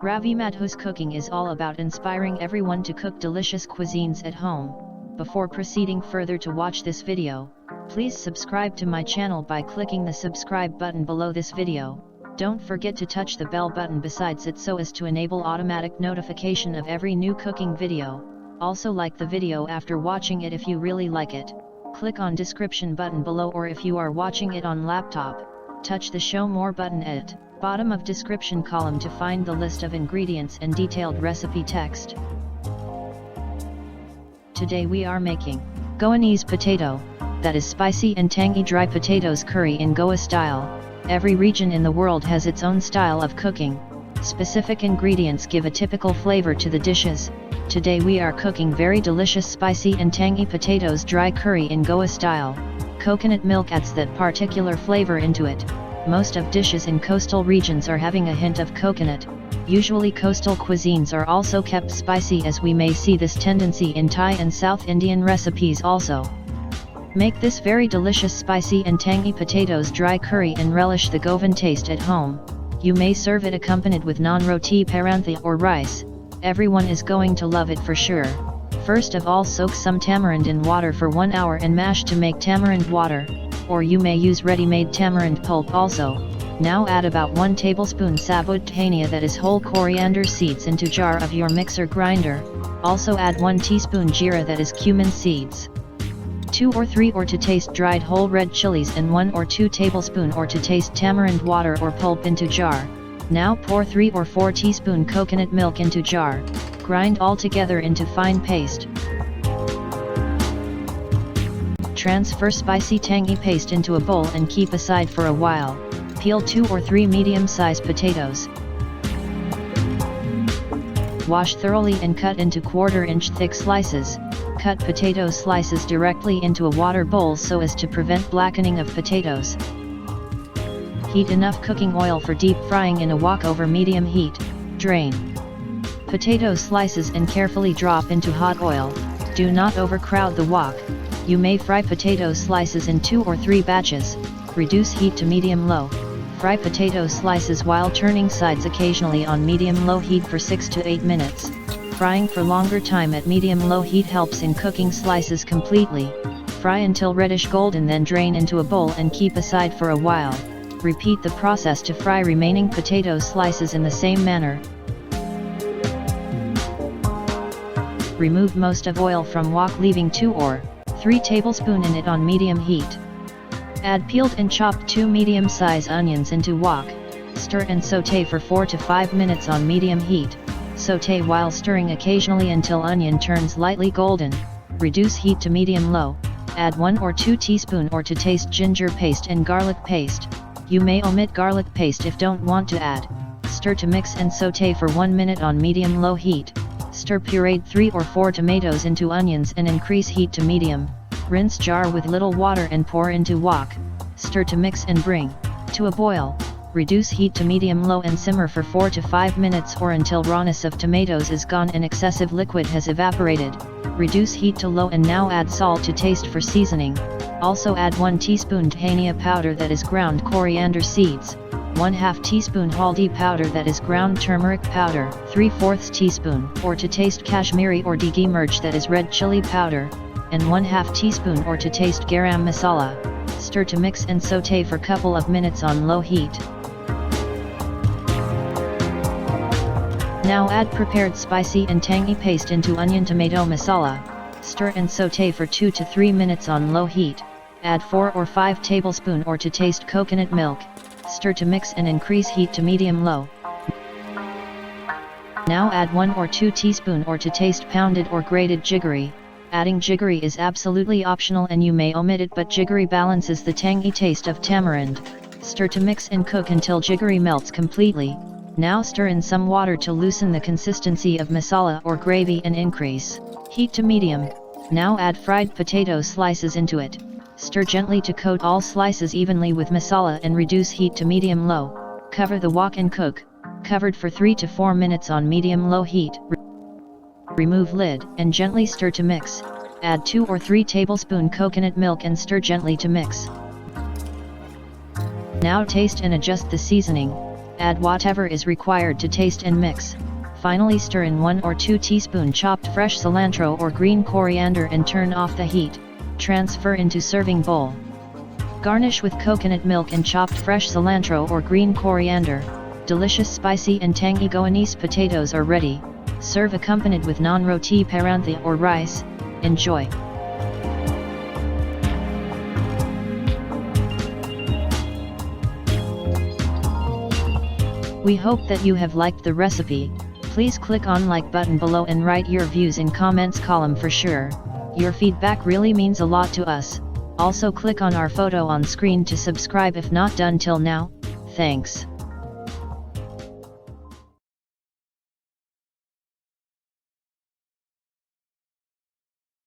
Ravi Madhu's cooking is all about inspiring everyone to cook delicious cuisines at home. Before proceeding further to watch this video, please subscribe to my channel by clicking the subscribe button below this video. Don't forget to touch the bell button besides it so as to enable automatic notification of every new cooking video. Also like the video after watching it if you really like it. Click on description button below, or if you are watching it on laptop, touch the show more button at bottom of description column to find the list of ingredients and detailed recipe text. Today we are making Goanese potato, that is spicy and tangy dry potatoes curry in Goa style. Every region in the world has its own style of cooking. Specific ingredients give a typical flavor to the dishes. Today we are cooking very delicious spicy and tangy potatoes dry curry in Goa style. Coconut milk adds that particular flavor into it. Most of dishes in coastal regions are having a hint of coconut. Usually coastal cuisines are also kept spicy, as we may see this tendency in Thai and South Indian recipes also. Make this very delicious spicy and tangy potatoes dry curry and relish the Govan taste at home. You may serve it accompanied with naan, roti, parantha or rice. Everyone is going to love it for sure. First of all, soak some tamarind in water for 1 hour and mash to make tamarind water, or you may use ready-made tamarind pulp also. Now add about 1 tablespoon sabut dhania, that is whole coriander seeds, into jar of your mixer grinder. Also add 1 teaspoon jeera, that is cumin seeds. 2 or 3 or to taste dried whole red chilies, and 1 or 2 tablespoon or to taste tamarind water or pulp into jar. Now pour 3 or 4 teaspoon coconut milk into jar. Grind all together into fine paste. Transfer spicy tangy paste into a bowl and keep aside for a while. Peel 2 or 3 medium-sized potatoes. Wash thoroughly and cut into 1/4 inch thick slices. Cut potato slices directly into a water bowl so as to prevent blackening of potatoes. Heat enough cooking oil for deep frying in a wok over medium heat. Drain potato slices and carefully drop into hot oil. Do not overcrowd the wok. You may fry potato slices in 2 or 3 batches. Reduce heat to medium-low. Fry potato slices while turning sides occasionally on medium-low heat for 6 to 8 minutes. Frying for longer time at medium-low heat helps in cooking slices completely. Fry until reddish golden, then drain into a bowl and keep aside for a while. Repeat the process to fry remaining potato slices in the same manner. Remove most of oil from wok, leaving 2 or 3 tablespoons in it on medium heat. Add peeled and chopped 2 medium-sized onions into wok. Stir and sauté for 4 to 5 minutes on medium heat. Sauté while stirring occasionally until onion turns lightly golden. Reduce heat to medium-low. Add 1 or 2 teaspoons or to taste ginger paste and garlic paste. You may omit garlic paste if don't want to add. Stir to mix and sauté for 1 minute on medium-low heat. Stir pureed 3 or 4 tomatoes into onions and increase heat to medium. Rinse jar with little water and pour into wok. Stir to mix and bring to a boil. Reduce heat to medium-low and simmer for 4 to 5 minutes or until rawness of tomatoes is gone and excessive liquid has evaporated. Reduce heat to low and now add salt to taste for seasoning. Also add 1 teaspoon dhania powder, that is ground coriander seeds. 1/2 teaspoon haldi powder, that is ground turmeric powder. 3/4 teaspoon or to taste Kashmiri or degi mirch, that is red chili powder. And 1/2 teaspoon or to taste garam masala. Stir to mix and sauté for couple of minutes on low heat. Now add prepared spicy and tangy paste into onion tomato masala. Stir and sauté for 2 to 3 minutes on low heat. Add 4 or 5 tablespoons or to taste coconut milk. Stir to mix and increase heat to medium-low. Now add 1 or 2 teaspoons or to taste pounded or grated jaggery. Adding jaggery is absolutely optional and you may omit it, but jaggery balances the tangy taste of tamarind. Stir to mix and cook until jaggery melts completely. Now stir in some water to loosen the consistency of masala or gravy and increase heat to medium. Now add fried potato slices into it. Stir gently to coat all slices evenly with masala and reduce heat to medium-low. Cover the wok and cook, covered for 3 to 4 minutes on medium-low heat. Remove lid and gently stir to mix. Add 2 or 3 tablespoon coconut milk and stir gently to mix. Now taste and adjust the seasoning. add whatever is required to taste and mix. Finally stir in 1 or 2 teaspoon chopped fresh cilantro or green coriander and turn off the heat. Transfer into serving bowl. Garnish with coconut milk and chopped fresh cilantro or green coriander. Delicious spicy and tangy Goanese potatoes are ready. Serve accompanied with naan roti parantha or rice. Enjoy! We hope that you have liked the recipe. Please click on like button below and write your views in comments column for sure. Your feedback really means a lot to us. Also click on our photo on screen to subscribe if not done till now. Thanks.